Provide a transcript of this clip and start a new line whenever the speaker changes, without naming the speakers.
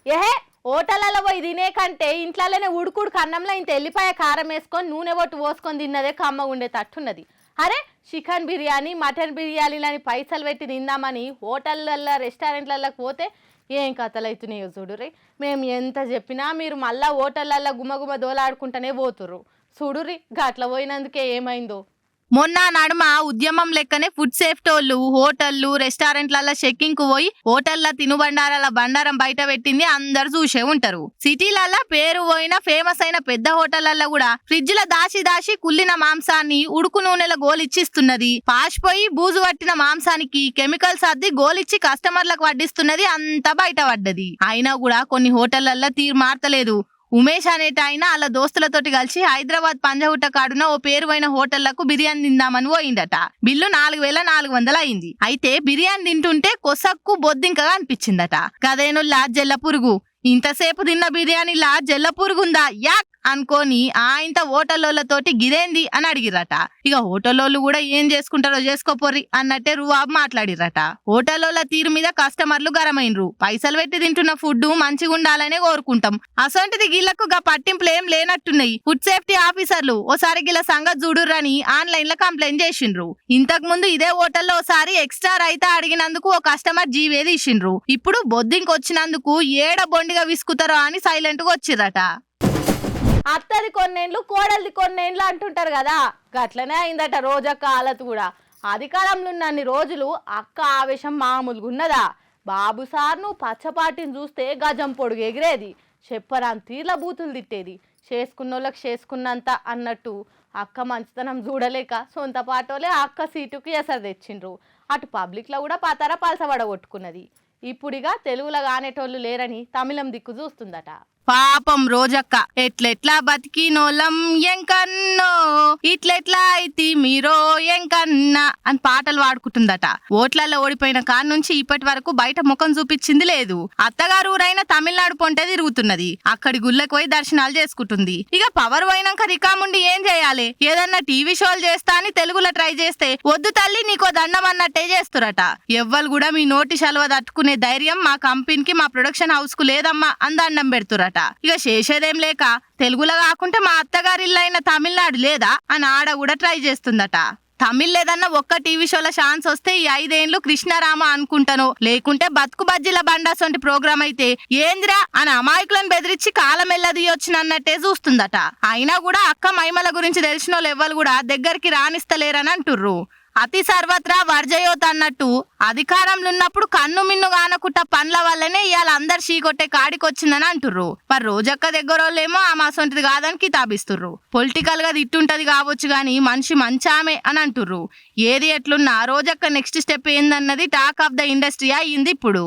ఏహే హోటళ్ళలో పోయి తినే కంటే ఇంట్లోనే ఉడుకుడుకు అన్నంలో ఇంత ఎల్లిపాయ కారం వేసుకొని నూనె బొట్టు పోసుకొని తిన్నదే కమ్మగా ఉండే తట్టున్నది. అరే చికెన్ బిర్యానీ మటన్ బిర్యానీలని పైసలు పెట్టి తిందామని హోటళ్ళల్లో రెస్టారెంట్లలోకి పోతే ఏం కథలు అవుతున్నాయో చూడుర్రి. మేము ఎంత చెప్పినా మీరు మళ్ళా హోటళ్ళల్లో గుమగుమ దోలాడుకుంటూనే పోతుర్రు. చూడుర్రి గట్ల పోయినందుకే ఏమైందో.
మొన్న నడుమ ఉద్యమం లెక్కనే ఫుడ్ సేఫ్టీ వాళ్ళు హోటళ్లు రెస్టారెంట్లలో చెక్కింగ్ కు పోయి హోటళ్ల తినుబండారాల బండారం బయట పెట్టింది అందరు చూసే ఉంటారు. సిటీలలో పేరు పోయిన ఫేమస్ అయిన పెద్ద హోటళ్లలో కూడా ఫ్రిడ్జ్ ల దాచి కుళ్ళిన మాంసాన్ని ఉడుకు నూనెల గోలిచ్చిస్తున్నది. పాసిపోయి బూజు పట్టిన మాంసానికి కెమికల్స్ అద్ది గోలిచ్చి కస్టమర్లకు వడ్డిస్తున్నది. అంతా బయట పడ్డది. అయినా కూడా కొన్ని హోటళ్లలో తీరు మార్తలేదు. ఉమేష్ అనేట ఆయన అలా దోస్తులతోటి కలిసి హైదరాబాద్ పంజగుట్ట కాడున ఓ పేరువైన హోటళ్లకు బిర్యానీ తిందామని పోయిందట. బిల్లు 4400 అయింది. అయితే బిర్యానీ తింటుంటే కొసక్కు బొద్దింకగా అనిపించిందట. గదేనుల్లా జెల్ల పురుగు. ఇంతసేపు తిన్న బిర్యానీలా జెల్ల పురుగుందా యాక్ అనుకోని ఇంత హోటళ్ళతోటి గిదేంది అని అడిగిరట. ఇక హోటళ్ళోళ్ళు కూడా ఏం చేసుకుంటారో చేసుకోపోర్రి అన్నట్టే రువాబు మాట్లాడిరట. హోటళ్ళోళ్ళ తీరు మీద కస్టమర్లు గరమైనరు. పైసలు పెట్టి తింటున్న ఫుడ్ మంచిగా ఉండాలనే కోరుకుంటాం. అసొంటిది గిళ్లకు పట్టింపులు ఏం లేనట్టున్నాయి. ఫుడ్ సేఫ్టీ ఆఫీసర్లు ఓసారి గిల్ల సంగతి చూడుర్రని ఆన్లైన్ లో కంప్లైంట్ చేసిండ్రు. ఇంతకు ముందు ఇదే హోటల్లో ఓసారి ఎక్స్ట్రా రైతా అడిగినందుకు ఓ కస్టమర్ జీవే తీసిండ్రు. ఇప్పుడు బొద్దింకొచ్చినందుకు ఏడ బొండిగా విసుకుతారో అని సైలెంట్ గా వచ్చిర్రట.
అత్తది కొన్నేండ్లు కోడలిది కొన్నేండ్లు అంటుంటారు కదా, గట్లనే అయిందట రోజక్క హాలత్ కూడా. అధికారంలో ఉన్నన్ని రోజులు అక్క ఆవేశం మామూలుగా ఉన్నదా? బాబు సార్ను పచ్చపాటిని చూస్తే గజం పొడుగు ఎగిరేది. చెప్పరాని తీర్ల బూతులు తిట్టేది. చేసుకున్నోళ్ళకి చేసుకున్నంత అన్నట్టు అక్క మంచితనం చూడలేక సొంత పాటోలే అక్క సీటుకి ఎసరు తెచ్చిండ్రు. అటు పబ్లిక్లో కూడా పతార పలసబడగొట్టుకున్నది. ఇప్పుడిగా తెలుగులో కానేటోళ్ళు లేరని తమిళం దిక్కు చూస్తుందట.
పాపం రోజక్క ఎట్లెట్లా బతికినోలం ఎంకన్నో ఇట్లెట్లా అయితే మీరో ఎంకన్నా అని పాటలు పాడుకుంటుందట. ఓట్లలో ఓడిపోయిన కాడ నుంచి ఇప్పటి వరకు బయట ముఖం చూపించింది లేదు. అత్తగారు ఊరైన తమిళనాడు పొంటే తిరుగుతున్నది. అక్కడి గుళ్ళకు పోయి దర్శనాలు చేసుకుంటుంది. ఇక పవర్ పోయినాక రికాముండి ఏం చేయాలి? ఏదన్నా టీవీ షోలు చేస్తా అని తెలుగులో ట్రై చేస్తే వద్దు తల్లి నీకో దండం అన్నట్టే చేస్తురట. ఎవ్వరు కూడా మీ నోటి శల్వ తట్టుకునే ధైర్యం మా కంపెనీకి మా ప్రొడక్షన్ హౌస్ కు లేదమ్మా అందండం పెడుతురట. ఇక చేసేదేం లేక తెలుగులో కాకుంటే మా అత్తగారి ఇల్లైన తమిళనాడు లేదా అని ఆడ కూడా ట్రై చేస్తుందట. తమిళ్ లేదన్నా ఒక్క టీవీ షోల ఛాన్స్ వస్తే ఈ 5 ఏళ్లు కృష్ణరామ అనుకుంటాను, లేకుంటే బతుకు బజ్జీల బండాసొంటి ప్రోగ్రామ్ అయితే ఏందిరా అని అమాయకులను బెదిరించి కాలం ఎల్లదీయొచ్చునన్నట్టే చూస్తుందట. అయినా కూడా అక్క మహిమల గురించి తెలిసిన వాళ్ళు ఎవ్వరు కూడా దగ్గరికి రానిస్తలేరని అంటుర్రు. అతి సర్వత్రా వర్జయోత్ అన్నట్టు అధికారంలో ఉన్నప్పుడు కన్ను మిన్ను గానకుట్ట పనుల వల్లనే ఇవాళ అందరు చీకొట్టే కాడికొచ్చిందని అంటుర్రు. మరి రోజక్క దగ్గరోళ్ళేమో ఆ మాసొంటిది కాదని కితాబిస్తుర్రు. పొలిటికల్ గా తిట్టుంటది కావచ్చు గాని మనిషి మంచామే అని అంటుర్రు. ఏది ఎట్లున్నా రోజక్క నెక్స్ట్ స్టెప్ ఏందన్నది టాక్ ఆఫ్ ద ఇండస్ట్రీ అయింది ఇప్పుడు.